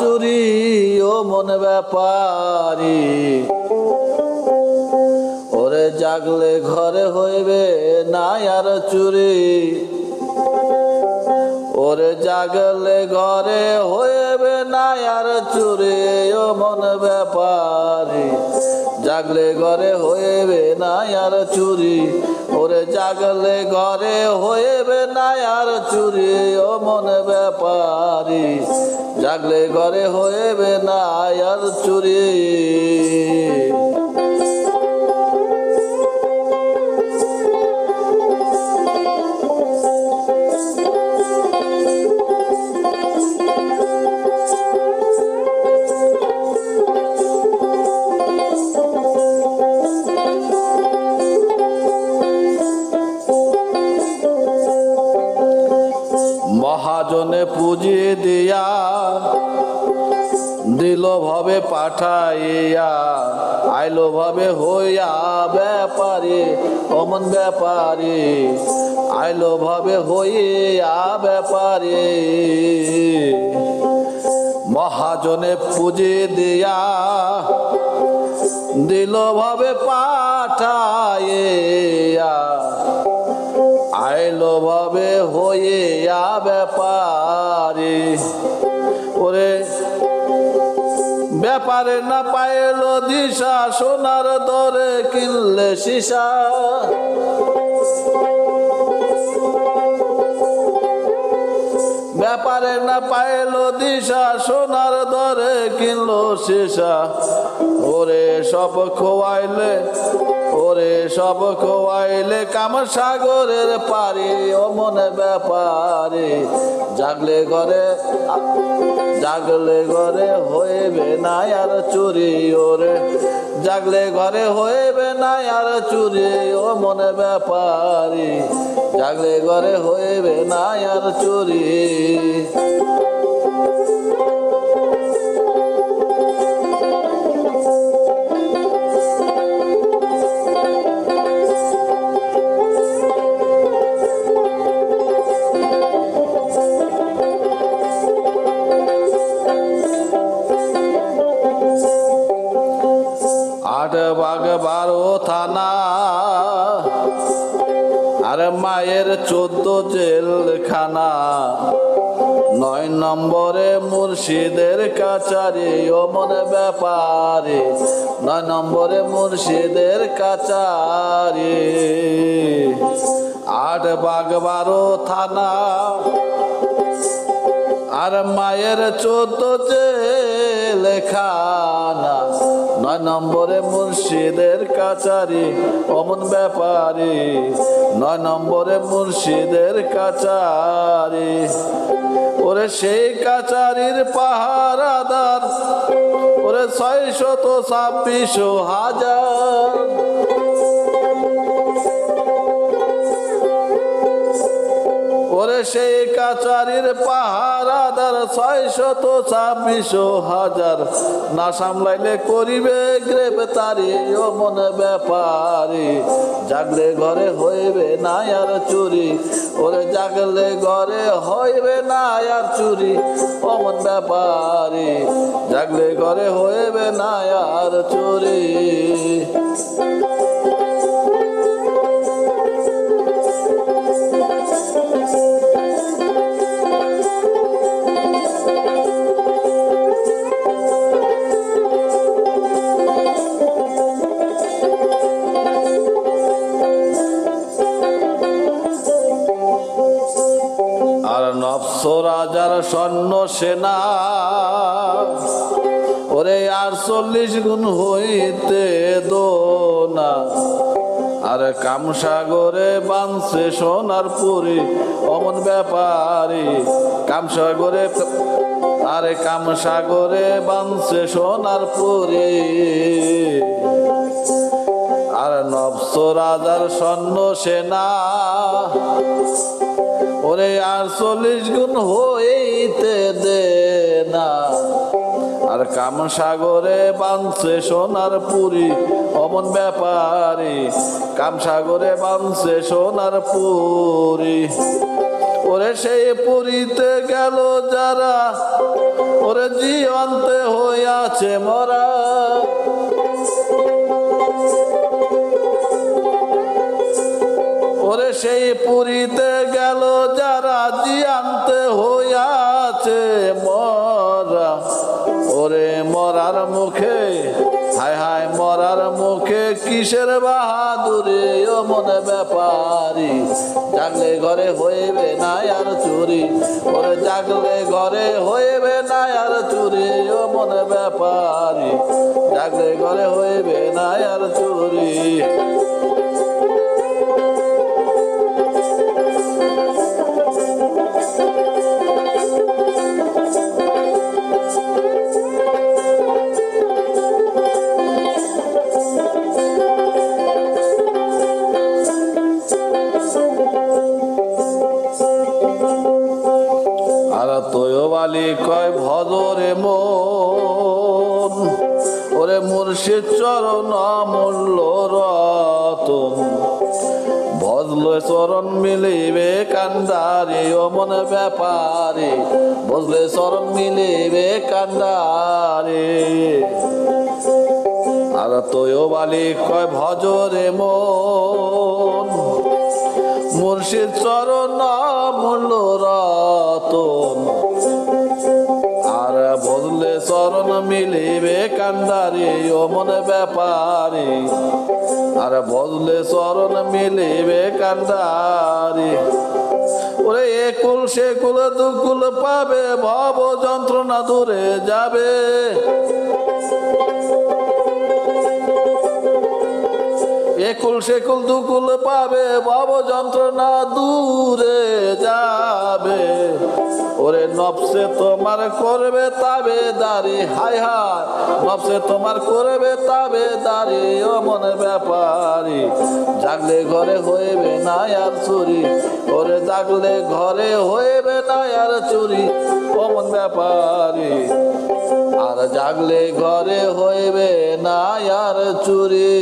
চুরি ও মন ব্যাপারী ওরে জাগলে ঘরে হইবে না আর চুরি ওরে জাগলে ঘরে হইবে না আর চুরি ও মন ব্যাপারী জাগলে ঘরে হইবে না আর চুরি ওরে জাগলে ঘরে হইবে না আর চুরি ও মন ব্যাপারী জাগলে ঘরে হইবে না আর চুরি মহাজনে পুঁজি দিয়া দিল ভাবে পাঠাইয়া আইলো ভাবে হইয়া ব্যাপারী অমন ব্যাপারী আইলো ভাবে হইয়া ব্যাপারী মহাজনে পুঁজি দিয়া দিল ভাবে পাঠাইয়া আইলো ভাবে হইয়া ব্যাপারী ওরে ব্যাপারে না পাইলো দিশা সোনার দরে কিনলে সীসা ব্যাপারে না পাইলো দিশা সোনার দরে কিনলো সীসা ওরে সব খোয়াইলে ওরে সব খোয়াইলে কাম সাগরের পারে ও মনে ব্যাপারে জাগলে ঘরে হইবে না আর চুরি ওরে জাগলে ঘরে হইবে না আর চুরি ও মনে ব্যাপারে জাগলে ঘরে হইবে না আর চুরি বাগ 12 থানা আর মায়ের 14 জেলখানা 9 নম্বরে মুর্শিদের কাছারি ও মনে ব্যাপারে 9 নম্বরে মুর্শিদের কাছারি 8 বাগ 12 থানা আর মায়ের 14 জেলখানা 9 নম্বরে মুর্শিদের কাছারি অমন ব্যাপারী 9 নম্বরে মুর্শিদের কাছারি ওরে সেই কাছারির পাহারাদার ওরে 626,000 ওরে সেই কাছারির পাহারাদার 626,000 না সামলাইলে করিবে গ্রেফতারি ও মনে ব্যাপারী জাগলে ঘরে হইবে না আর চুরি ওরে জাগলে ঘরে হইবে না আর চুরি অমন ব্যাপারী জাগলে ঘরে হইবে না আর চুরি রাজার স্বর্ণ সেনা ওরে 48 গুণ হইতে দোনা আর কামসাগরে বাঁধছে সোনার পুরি অমন ব্যাপারী কামসাগরে আরে কামসাগরে বাঁধছে সোনার পুরি আর 900 রাজার স্বর্ণ সেনা ওরে 48 গুণ হইতে দে না আর কামসাগরে বাঁধছে সোনার পুরি অমন ব্যাপারী কামসাগরে বাঁধছে সোনার পুরি ওরে সেই পুরীতে গেল যারা ওরে জীবন জীবান্তে হইয়াছে মরা। ওরে সেই পুরীতে গেল যারা জিয়ান্তে হইয়াছে মরা। ওরে মরার মুখে হায় হায় মরার মুখে কিসের বাহাদুরি ও মনে ব্যাপারী। জাগলে ঘরে হইবে না আর চুরি, ওরে জাগলে ঘরে হইবে না আর চুরি ও মনে ব্যাপারী। জাগলে ঘরে হইবে না আর চুরি। তোয়বালি কয় ভজরে মন, ওরে মুর্শিদ চরণ অমূল্য রতন। ভজলে চরণ মিলিবে কান্ডারি ও মনে ব্যাপারে, ভজলে চরণ মিলিবে কান্ডারে। আর তোয়বালি কয় ভজরে মন, মুর্শিদ চরণ অমূল্য রতন। আর বদলে চরণ মিলিবে কান্ডারি ও মনে ব্যাপারে, আর বদলে চরণ মিলিবে কান্ডারি। ওরে একুল সেকুল দুকুল পাবে, ভব যন্ত্রণা দূরে যাবে। একুল সেকুল দুকুল পাবে, ভব যন্ত্রণা দূরে যাবে। ওরে নফসে তোমার করবে তাবে দাঁড়ি, হায় হায় নফসে তোমার করবে তাবে দাঁড়ি ও মনে ব্যাপারী। জাগলে ঘরে হইবে না আর চুরি, ওরে জাগলে ঘরে হইবে না আর চুরি ও মন ব্যাপারী। আর জাগলে ঘরে হইবে না আর চুরি।